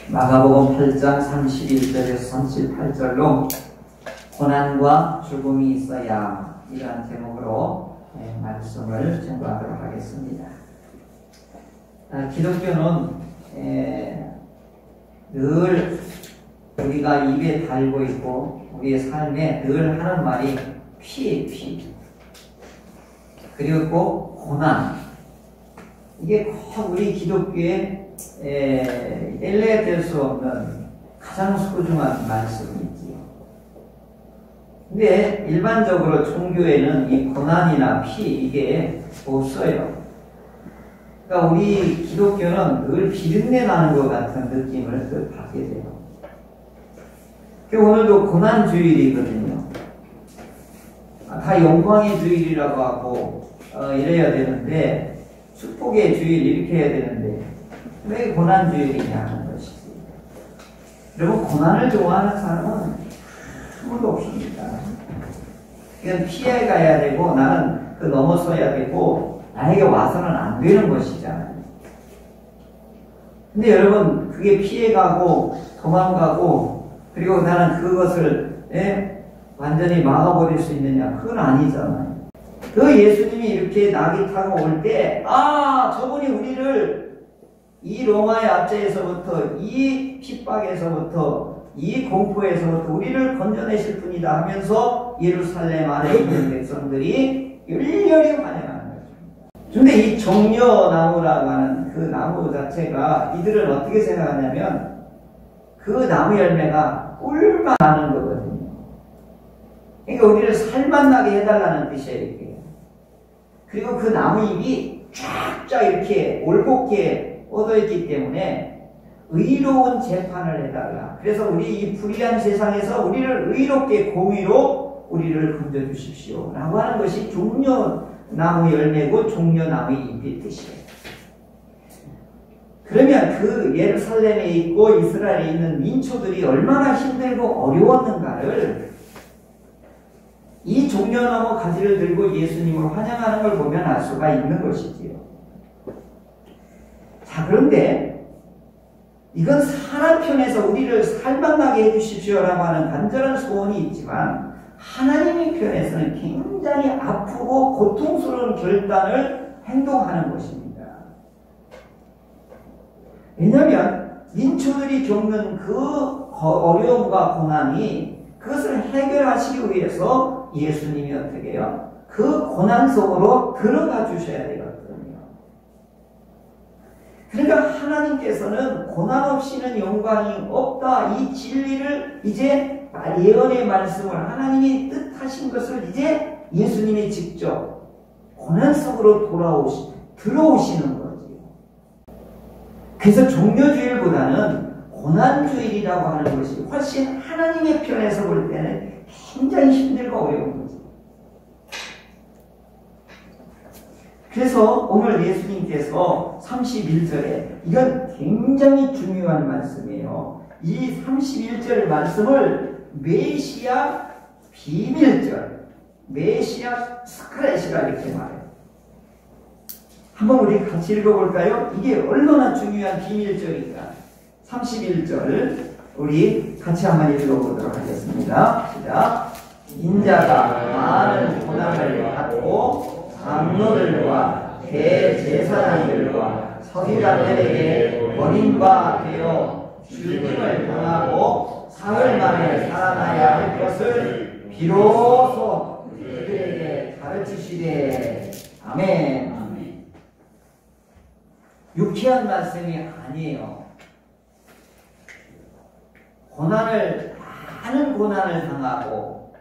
마가복음 8장 31절에서 38절로 고난과 죽음이 있어야, 이러한 제목으로 말씀을 전하도록 하겠습니다. 기독교는 늘 우리가 입에 달고 있고 우리의 삶에 늘 하는 말이 피, 그리고 고난. 이게 꼭 우리 기독교의 뗄래야 수 없는 가장 소중한 말씀이지요. 근데 일반적으로 종교에는 이 고난이나 피, 이게 없어요. 그러니까 우리 기독교는 늘 비린내 나는 것 같은 느낌을 늘 받게 돼요. 오늘도 고난주일이거든요. 다 영광의 주일이라고 하고 이래야 되는데, 축복의 주일 이렇게 해야 되는데 왜 고난주일이냐 하는 것이지. 여러분, 고난을 좋아하는 사람은 아무도 없습니다. 그냥 피해가야 되고 나는 넘어서야 되고 나에게 와서는 안 되는 것이잖아요. 근데 여러분, 그게 피해가고 도망가고 그리고 나는 그것을 완전히 막아버릴 수 있느냐? 그건 아니잖아요. 그 예수님이 이렇게 낙이 타고 올 때, 저분이 우리를 이 로마의 압제에서부터, 이 핍박에서부터, 이 공포에서부터 우리를 건져내실 분이다 하면서 예루살렘 안에 있는 백성들이 열렬히 환영하는 것입니다. 그런데 이 종려나무라고 하는 그 나무 자체가 이들은 어떻게 생각하냐면 그 나무 열매가 꿀만 나는 거거든요. 그러니까 우리를 살맛나게 해달라는 뜻이에요, 이게. 그리고 그 나무잎이 쫙쫙 이렇게 올곧게 뻗어있기 때문에 의로운 재판을 해달라. 그래서 우리 이 불의한 세상에서 우리를 의롭게 공의로 우리를 건져주십시오 라고 하는 것이 종려나무 열매고 종려나무 잎의 뜻이에요. 그러면 그 예루살렘에 있고 이스라엘에 있는 민초들이 얼마나 힘들고 어려웠는가를 이 종려나무 가지를 들고 예수님을 환영하는 걸 보면 알 수가 있는 것이지요. 자, 그런데 이건 사람 편에서 우리를 살만나게 해주십시오라고 하는 간절한 소원이 있지만 하나님의 편에서는 굉장히 아프고 고통스러운 결단을 행동하는 것입니다. 왜냐하면 민초들이 겪는 그 어려움과 고난이, 그것을 해결하시기 위해서 예수님이 어떻게 해요? 그 고난 속으로 들어가 주셔야 되거든요. 그러니까 하나님께서는 고난 없이는 영광이 없다, 이 진리를 이제 예언의 말씀을 하나님이 뜻하신 것을 이제 예수님이 직접 고난 속으로 들어오시는 거지요. 그래서 종려주일보다는 고난주일이라고 하는 것이 훨씬 하나님의 편에서 볼 때는 굉장히 힘들고 어려운 거죠. 그래서 오늘 예수님께서 31절에, 이건 굉장히 중요한 말씀이에요. 이 31절 말씀을 메시아 비밀절, 메시아 스크렛이라 이렇게 말해요. 한번 우리 같이 읽어볼까요? 이게 얼마나 중요한 비밀절인가. 31절 우리 같이 한번 읽어보도록 하겠습니다. 시작. 인자가 많은 고난을 받고 장로들과 대제사장들과 서기관들에게 버림바 되어 죽임을 당하고 사흘 만에 살아나야 할 것을 비로소 그들에게 가르치시되. 아멘. 유쾌한 말씀이 아니에요. 많은 고난을 당하고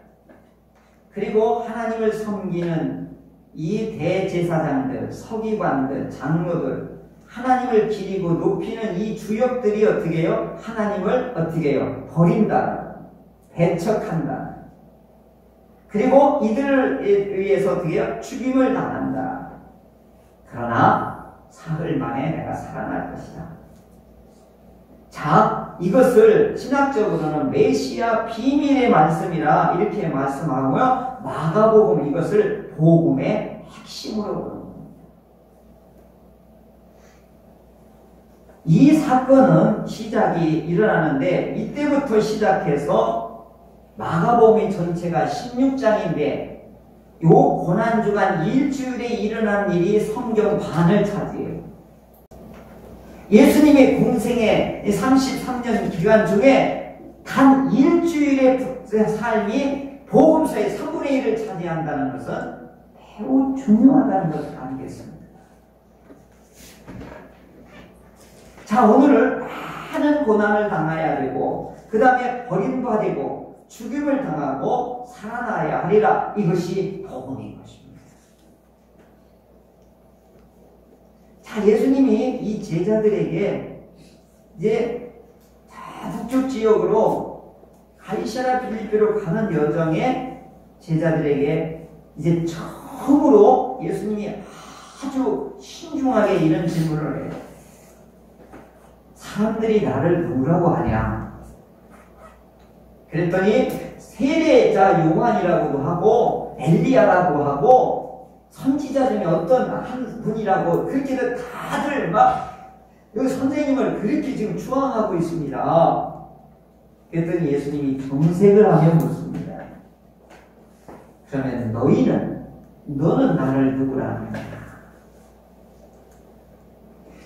그리고 하나님을 섬기는 이 대제사장들, 서기관들, 장로들, 하나님을 기리고 높이는 이 주역들이 어떻게 해요? 하나님을 어떻게 해요? 버린다, 배척한다. 그리고 이들을 위해서 어떻게 해요? 죽임을 당한다. 그러나 사흘 만에 내가 살아날 것이다. 자, 이것을 신학적으로는 메시아 비밀의 말씀이라 이렇게 말씀하고요, 마가복음 이것을 복음의 핵심으로 보는 겁니다. 이 사건은 시작이 일어나는데 이때부터 시작해서 마가복음 전체가 16장인데 요 고난주간 일주일에 일어난 일이 성경 반을 차지해요. 예수님의 공생의 33년 기간 중에 단 일주일의 삶이 복음서의 3분의 1을 차지한다는 것은 매우 중요하다는 것을 알겠습니다. 자, 오늘은 많은 고난을 당해야 되고 그 다음에 버림받고 죽임을 당하고 살아나야 하리라. 이것이 복음인 것입니다. 자, 예수님이 이 제자들에게 이제 다 북쪽 지역으로 갈리샤라 빌립보로 가는 여정에 제자들에게 이제 처음으로 예수님이 아주 신중하게 이런 질문을 해요. 사람들이 나를 누구라고 하냐? 그랬더니 세례자 요한이라고도 하고 엘리야라고 하고 선지자 중에 어떤 한 분이라고 그렇게들 다들 막 여기 선생님을 그렇게 지금 추앙하고 있습니다. 그랬더니 예수님이 정색을 하며 묻습니다. 그러면 너는 나를 누구라 하느냐?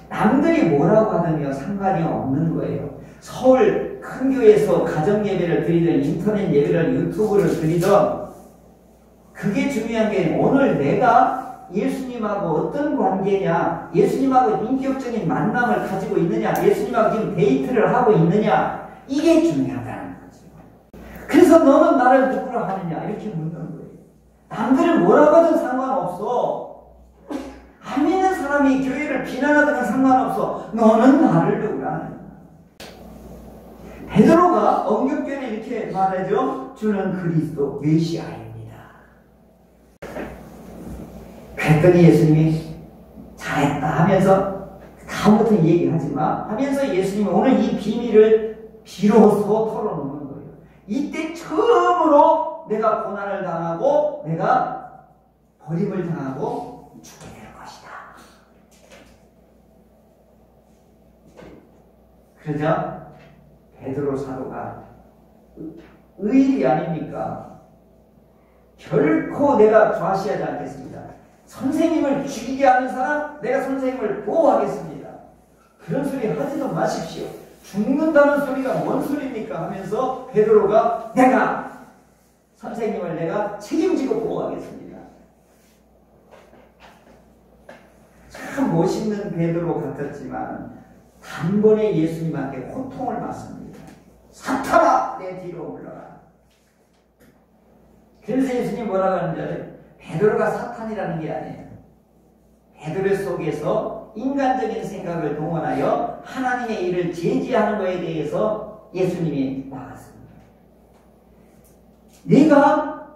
남들이 뭐라고 하든요 상관이 없는 거예요. 서울 큰 교회에서 가정 예배를 드리든 인터넷 예배를 유튜브를 드리든 그게 중요한 게 오늘 내가 예수님하고 어떤 관계냐, 예수님하고 인격적인 만남을 가지고 있느냐, 예수님하고 지금 데이트를 하고 있느냐, 이게 중요하다는 거죠. 그래서 너는 나를 누구라 하느냐 이렇게 묻는 거예요. 남들은 뭐라고 하든 상관없어. 안 믿는 사람이 교회를 비난하든 상관없어. 너는 나를 누구라 하느냐. 베드로가 언급교에 이렇게 말하죠. 주는 그리스도 메시아입니다. 그랬더니 예수님이 잘했다 하면서 다음부터는 얘기하지 마 하면서 예수님이 오늘 이 비밀을 비로소 털어놓는 거예요. 이때 처음으로 내가 고난을 당하고 내가 버림을 당하고 죽게 될 것이다. 그러자 베드로 사도가 의리 아닙니까? 결코 내가 좌시하지 않겠습니다. 선생님을 죽이게 하는 사람 내가 선생님을 보호하겠습니다. 그런 소리 하지도 마십시오. 죽는다는 소리가 뭔 소리입니까? 하면서 베드로가 내가 선생님을 내가 책임지고 보호하겠습니다. 참 멋있는 베드로 같았지만 단번에 예수님한테 고통을 받습니다. 사탄아 내 뒤로 물러라. 그래서 예수님 뭐라고 하는지 알아요? 베드로가 사탄이라는 게 아니에요. 베드로 속에서 인간적인 생각을 동원하여 하나님의 일을 제지하는 것에 대해서 예수님이 나갔습니다. 내가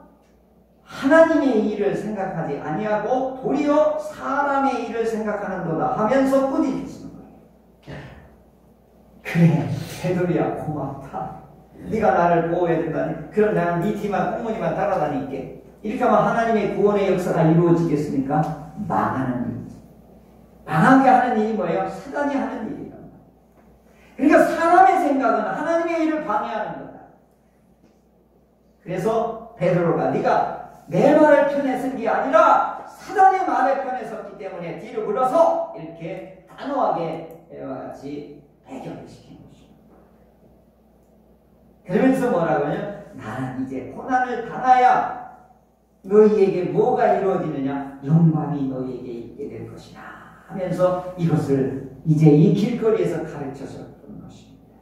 하나님의 일을 생각하지 아니하고 도리어 사람의 일을 생각하는도다 하면서 부딪히는 거예요. 그래 베드로야 고맙다. 네가 나를 보호해야 된다니. 그럼 나는 네 뒤만 꽁무니만 따라다닐게. 이렇게 하면 하나님의 구원의 역사가 이루어지겠습니까? 망하는 일이지. 망하게 하는 일이 뭐예요? 사단이 하는 일이에요. 그러니까 사람의 생각은 하나님의 일을 방해하는 거다. 그래서 베드로가 네가 내 말을 편에 쓴 게 아니라 사단의 말에 편에 섰기 때문에 뒤로 물러서 이렇게 단호하게 이와 같이 배경을 시킨 것입니다. 그러면서 뭐라고 하냐? 나는 이제 고난을 당하여 너희에게 뭐가 이루어지느냐? 영광이 너희에게 있게 될 것이다 하면서 이것을 이제 이 길거리에서 가르쳐줬던 것입니다.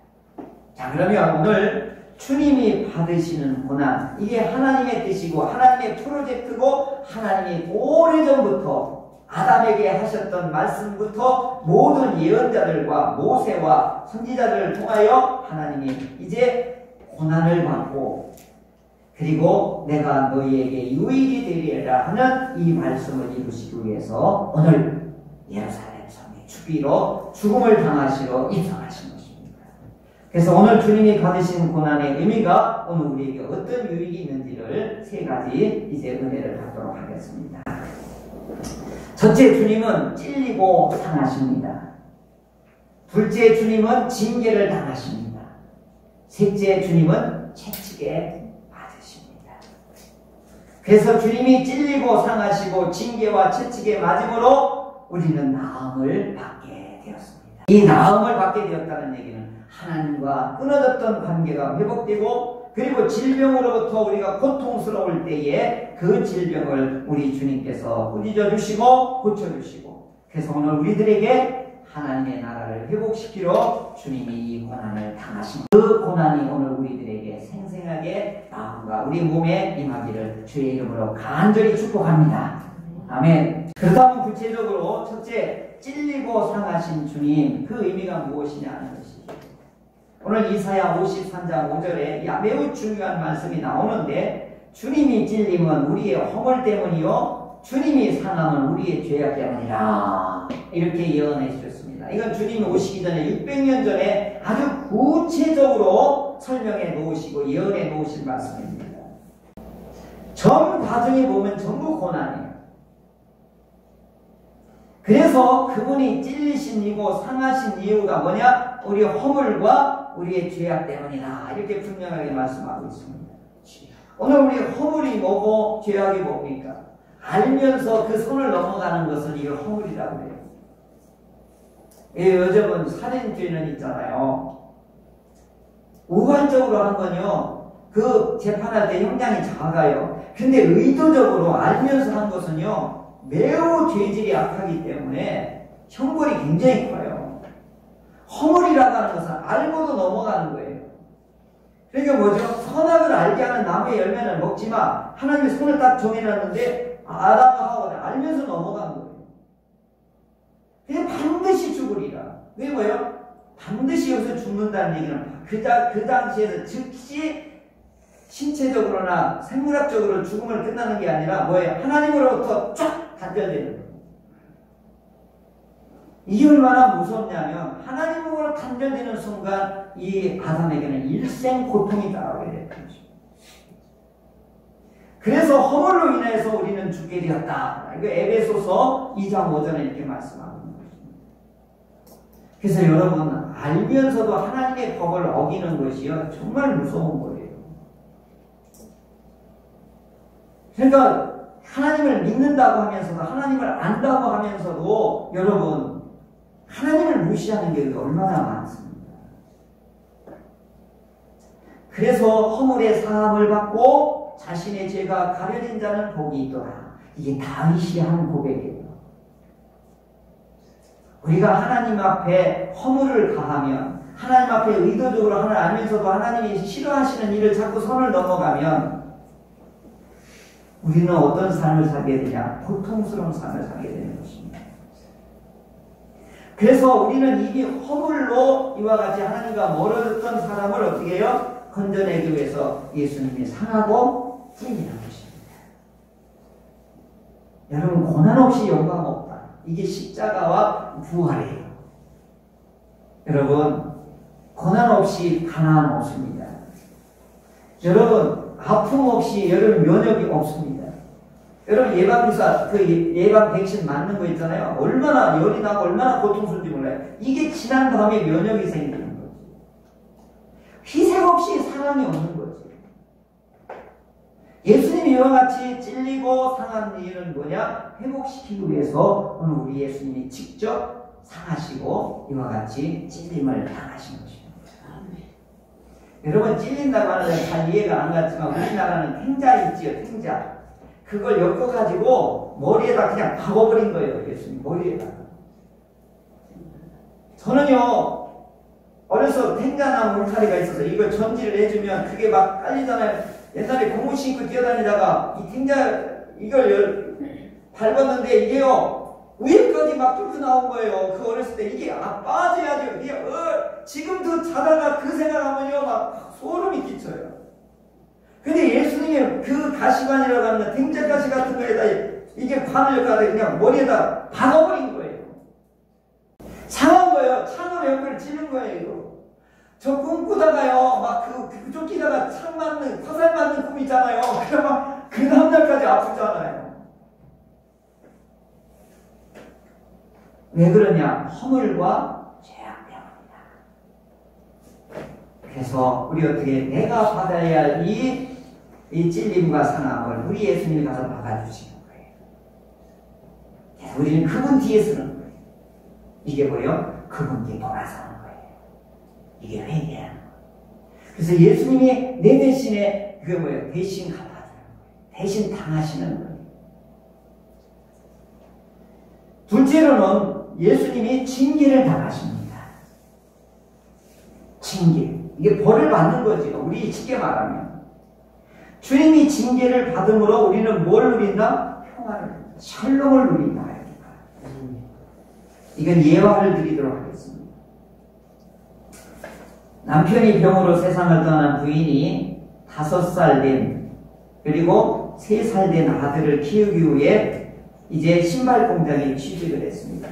자, 그러면 오늘 주님이 받으시는 고난, 이게 하나님의 뜻이고 하나님의 프로젝트고 하나님이 오래전부터 아담에게 하셨던 말씀부터 모든 예언자들과 모세와 선지자들을 통하여 하나님이 이제 고난을 받고 그리고 내가 너희에게 유익이 되리라 하는 이 말씀을 이루시기 위해서 오늘 예루살렘 성에 주비로 죽음을 당하시러 입성하신 것입니다. 그래서 오늘 주님이 받으신 고난의 의미가 오늘 우리에게 어떤 유익이 있는지를 세 가지 이제 은혜를 받도록 하겠습니다. 첫째, 주님은 찔리고 상하십니다. 둘째 주님은 징계를 당하십니다. 셋째 주님은 채찍에 맞으십니다. 그래서 주님이 찔리고 상하시고 징계와 채찍에 맞음으로 우리는 나음을 받게 되었습니다. 이 나음을 받게 되었다는 얘기는 하나님과 끊어졌던 관계가 회복되고, 그리고 질병으로부터 우리가 고통스러울 때에 그 질병을 우리 주님께서 꾸짖어 주시고 고쳐주시고, 그래서 오늘 우리들에게 하나님의 나라를 회복시키러 주님이 이 고난을 당하신, 그 고난이 오늘 우리들에게 생생하게 마음과 우리 몸에 임하기를 주의 이름으로 간절히 축복합니다. 아멘. 그렇다면 구체적으로 첫째, 찔리고 상하신 주님, 그 의미가 무엇이냐 하는 것이죠. 오늘 이사야 53장 5절에 매우 중요한 말씀이 나오는데, 주님이 찔림은 우리의 허물 때문이요 주님이 상함은 우리의 죄악 때문이라, 이렇게 예언해 주셨습니다. 이건 주님이 오시기 전에 600년 전에 아주 구체적으로 설명해 놓으시고 예언해 놓으신 말씀입니다. 전 과정에 보면 전부 고난이에요. 그래서 그분이 찔리신 이고 상하신 이유가 뭐냐? 우리 허물과 우리의 죄악 때문이다, 이렇게 분명하게 말씀하고 있습니다. 오늘 우리 허물이 뭐고 죄악이 뭡니까? 알면서 그 선을 넘어가는 것을 이 허물이라고 해요. 요즘은 살인죄는 있잖아요. 우관적으로 한 건요, 그 재판할 때 형량이 작아요. 근데 의도적으로 알면서 한 것은요, 매우 죄질이 악하기 때문에 형벌이 굉장히 커요. 허물이라고 하는 것은 알고도 넘어가는 거예요. 그러니까 뭐죠? 선악을 알게 하는 나무의 열매는 먹지 마. 하나님이 손을 딱 정해놨는데 아다가 하고 알면서 넘어간 거예요. 그냥 반드시 죽으리라. 그게 뭐예요? 반드시 여기서 죽는다는 얘기는 그 당시에서 즉시 신체적으로나 생물학적으로 죽음을 끝나는 게 아니라 뭐예요? 하나님으로부터 쫙 단절되는 거예요. 이게 얼마나 무섭냐면, 하나님으로 단절되는 순간 이 아담에게는 일생 고통이 따라오게 되는 거죠. 그래서 허물로 인해서 우리는 죽게 되었다. 이거 에베소서 2장 5절에 이렇게 말씀하고 있는 것입니다. 그래서 여러분, 알면서도 하나님의 법을 어기는 것이요, 정말 무서운 거예요. 그러니까 하나님을 믿는다고 하면서도, 하나님을 안다고 하면서도 여러분, 하나님을 무시하는 게 얼마나 많습니다. 그래서 허물의 사함을 받고 자신의 죄가 가려진 자는 복이 있더라. 이게 다윗이 한 고백이에요. 우리가 하나님 앞에 허물을 가하면, 하나님 앞에 의도적으로 하나님을 알면서도 하나님이 싫어하시는 일을 자꾸 선을 넘어가면 우리는 어떤 삶을 살게 되냐? 고통스러운 삶을 살게 되는 것입니다. 그래서 우리는 이 허물로 이와 같이 하나님과 멀어졌던 사람을 어떻게 해요? 건져내기 위해서 예수님이 상하고 찔리는 것입니다. 여러분, 고난 없이 영광 없다. 이게 십자가와 부활이에요. 여러분, 고난 없이 가난 없습니다. 여러분, 아픔 없이 여러분 면역이 없습니다. 여러분, 예방주사, 예방 백신 맞는 거 있잖아요. 얼마나 열이 나고 얼마나 고통스러운지 몰라요. 이게 지난 다음에 면역이 생기는 거지. 희생 없이 사랑이 없는 거지. 예수님이 이와 같이 찔리고 상한 이유는 뭐냐? 회복시키기 위해서 오늘 우리 예수님이 직접 상하시고 이와 같이 찔림을 당하신 것입니다. 여러분, 찔린다고 하는 건 잘 이해가 안 갔지만 우리나라는 탱자 있지요, 탱자. 그걸 엮어가지고 머리에다 그냥 박아버린 거예요, 예수님 머리에다가. 저는요, 어려서 탱자나 울타리가 있어서 이걸 전지를 해주면 그게 막 깔리잖아요. 옛날에 고무 신고 뛰어다니다가 이 탱자 이걸 밟았는데 이게요, 위에까지 막 뚫고 나온 거예요. 그 어렸을 때 이게 빠져야죠. 이게 지금도 자다가 그 생각하면요, 막 소름이 끼쳐요. 근데 예수님이 그 가시관이라고 하는 탱자가시 같은 거에다 이게 관을 가지고 그냥 머리에다 박아버린 거예요. 상한 거예요. 창으로 옆을 찌는 거예요. 저 꿈꾸다가요, 막 그 쫓기다가 창 맞는, 화살 맞는 꿈 있잖아요. 그러면 그 다음날까지 아프잖아요. 왜 그러냐? 허물과 죄악 때문에. 그래서 우리 어떻게 내가 받아야 할 이 찔림과 상함을 우리 예수님이 가서 받아주시는 거예요. 그래서 우리는 그분 뒤에 서는 거예요. 이게 뭐예요? 그분 뒤에 돌아서는 거예요. 이게 회개하는 거예요. 그래서 예수님이 내 대신에 그게 뭐예요? 대신 갚아주는 거예요. 대신 당하시는 거예요. 둘째로는 예수님이 징계를 당하십니다. 징계. 이게 벌을 받는 거죠. 우리 쉽게 말하면. 주님이 징계를 받음으로 우리는 뭘 누린다? 평화를, 샬롬을 누린다. 이건 예화를 드리도록 하겠습니다. 남편이 병으로 세상을 떠난 부인이 5살 된 그리고 3살 된 아들을 키우기 위해 이제 신발 공장에 취직을 했습니다.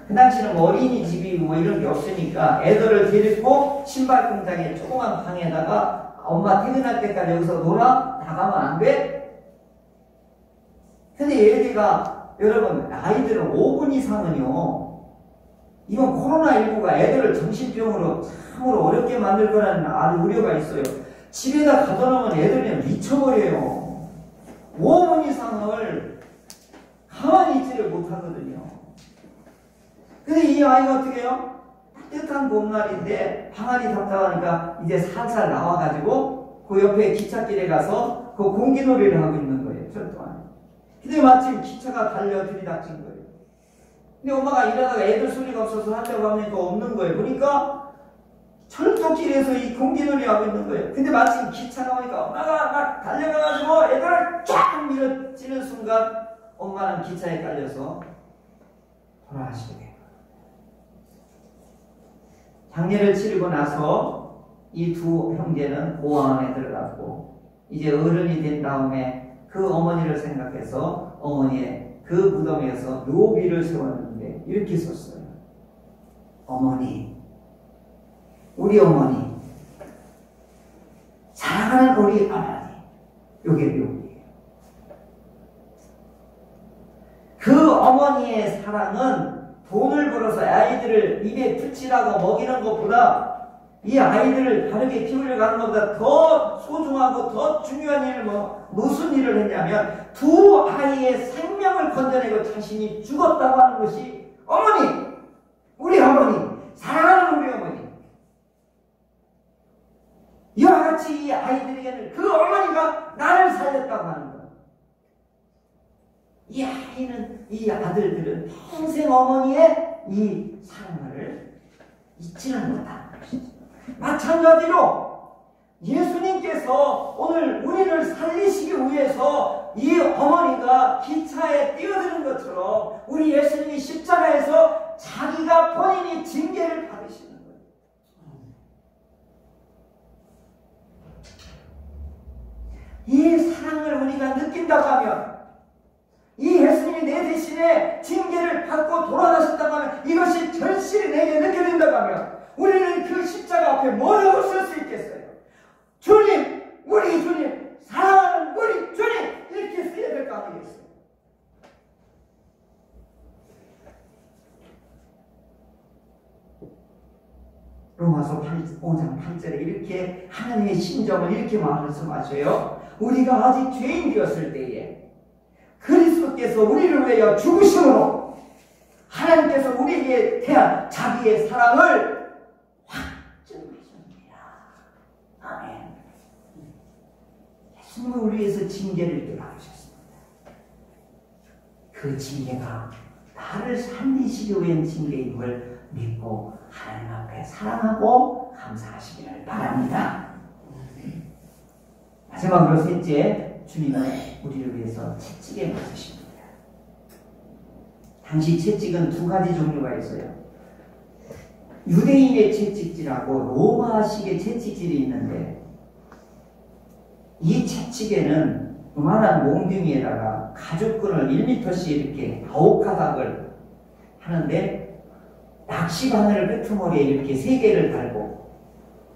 그 당시는 뭐 어린이집이 뭐 이런 게 없으니까 애들을 데리고 신발 공장에 조그만 방에다가 엄마 퇴근할 때까지 여기서 놀아? 나가면 안 돼? 근데 얘네가 여러분 아이들은 5분 이상은요 이건 코로나19가 애들을 정신병으로 참으로 어렵게 만들 거라는 아주 우려가 있어요. 집에다 가둬놓으면 애들이 미쳐버려요. 5분 이상을 가만히 있지를 못하거든요. 근데 이 아이가 어떻게 해요? 따뜻한 봄날인데 방안이 답답하니까 이제 살살 나와가지고 그 옆에 기찻길에 가서 그 공기놀이를 하고 있는 거예요. 철도안에. 근데 마침 기차가 달려 들이닥친 거예요. 근데 엄마가 일하다가 애들 소리가 없어서 하려고 하니까 없는 거예요. 보니까 철도길에서 이 공기놀이 하고 있는 거예요. 근데 마침 기차가 오니까 엄마가 막 달려가가지고 애들을 쫙 밀어치는 순간 엄마는 기차에 깔려서 돌아가시게 돼요. 장례를 치르고 나서 이 두 형제는 고아원에 들어갔고 이제 어른이 된 다음에 그 어머니를 생각해서 어머니의 그 무덤에서 묘비를 세웠는데 이렇게 썼어요. 어머니, 우리 어머니, 사랑하는 우리 어머니. 요게 묘비예요. 그 어머니의 사랑은 돈을 벌어서 아이들을 입에 붙이라고 먹이는 것보다 이 아이들을 바르게 키우려고 하는 것보다 더 소중하고 더 중요한 일을 무슨 일을 했냐면 두 아이의 생명을 건져내고 자신이 죽었다고 하는 것이 어머니, 우리 어머니, 사랑하는 우리 어머니. 이와 같이 이 아이들에게는 그 어머니가 나를 살렸다고 하는 거예요. 이 아이는, 이 아들들은 평생 어머니의 이 사랑을 잊지는 못하는 것이죠. 마찬가지로 예수님께서 오늘 우리를 살리시기 위해서 이 어머니가 기차에 뛰어드는 것처럼 우리 예수님이 십자가에서 자기가 본인이 징계를 받으시는 거예요. 이 사랑을 우리가 느낀다고 하면 이 예수님이 내 대신에 징계를 받고 돌아가셨다고 하면 이것이 절실히 내게 느껴진다고 하면 우리는 그 십자가 앞에 뭐라고 쓸 수 있겠어요? 주님, 우리 주님, 사랑하는 우리 주님 이렇게 써야 될 거 아니겠어요? 로마서 5장 8절에 이렇게 하나님의 심정을 이렇게 말씀하셔요. 우리가 아직 죄인 되었을 때에 그리스도께서 우리를 위하여 죽으심으로 하나님께서 우리에게 대한 자기의 사랑을 확증하십니다. 아멘. 예수님은 우리 위해서 징계를 받으셨습니다. 그 징계가 나를 살리시기 위한 징계임을 믿고 하나님 앞에 사랑하고 감사하시기를 바랍니다. 마지막으로 셋째, 주님은 우리를 위해서 채찍에 맞으십니다. 당시 채찍은 두 가지 종류가 있어요. 유대인의 채찍질하고 로마식의 채찍질이 있는데 이 채찍에는 요만한 몽둥이에다가 가죽끈을 1m씩 이렇게 9가닥을 하는데 낚시바늘을 끄트머리에 이렇게 3개를 달고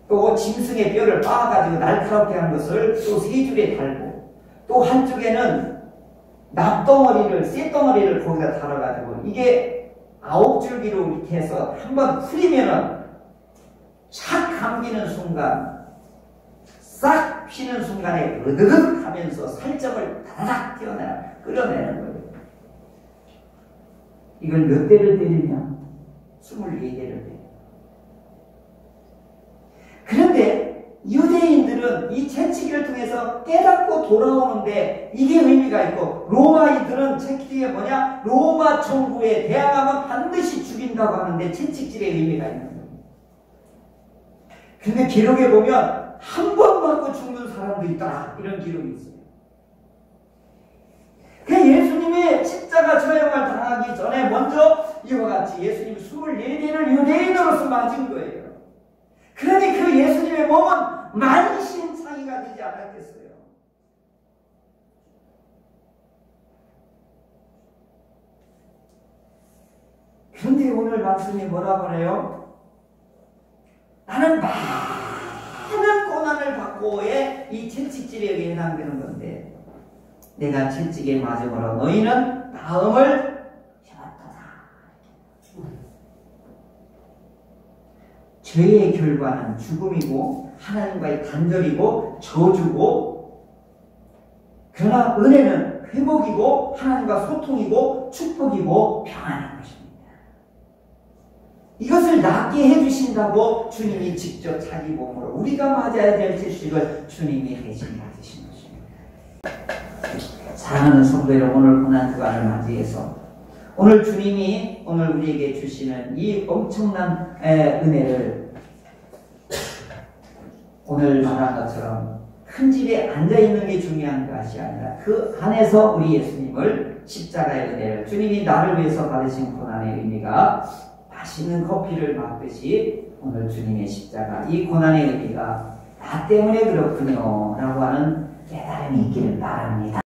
또 짐승의 뼈를 빻아가지고 날카롭게 한 것을 또 3줄에 달고 또 한쪽에는 납덩어리를, 쇳덩어리를 거기다 달아가지고 이게 9줄기로 이렇게 해서 한번 풀리면은 착 감기는 순간, 싹 피는 순간에 으드득 하면서 살점을 다다닥 끌어내는 거예요. 이걸 몇 대를 때리냐? 24대를 때려. 그런데 유대인들은 이 채찍을 통해서 깨닫고 돌아오는데 이게 의미가 있고, 로마인들은 채찍이 뭐냐? 로마 정부에 대항하면 반드시 죽인다고 하는데 채찍질의 의미가 있는 거예요. 근데 기록에 보면 한 번 맞고 죽는 사람도 있다, 이런 기록이 있어요. 그 예수님의 십자가 처형을 당하기 전에 먼저 이와 같이 예수님 24대를 유대인으로서 맞은 거예요. 그러니 그 예수님의 몸은 만신창이가 되지 않았겠어요. 그런데 오늘 말씀이 뭐라고 그래요? 나는 많은 고난을 받고의 이 채찍질에 해당되는 건데, 내가 채찍에 맞음으로 너희는 나음을 해왔도다. 죄의 결과는 죽음이고 하나님과의 단절이고 저주고, 그러나 은혜는 회복이고 하나님과 소통이고 축복이고 평안한 것입니다. 이것을 낫게 해주신다고 주님이 직접 자기 몸으로 우리가 맞아야 될 채찍을 주님이 대신 맞으신 것입니다. 사랑하는 성도 여러분, 오늘 고난주간을 맞이해서 오늘 주님이 오늘 우리에게 주시는 이 엄청난 은혜를 오늘 말한 것처럼 큰 집에 앉아있는 게 중요한 것이 아니라 그 안에서 우리 예수님을 십자가의 은혜를, 주님이 나를 위해서 받으신 고난의 의미가 맛있는 커피를 먹듯이 오늘 주님의 십자가, 이 고난의 의미가 나 때문에 그렇군요 라고 하는 깨달음이 있기를 바랍니다.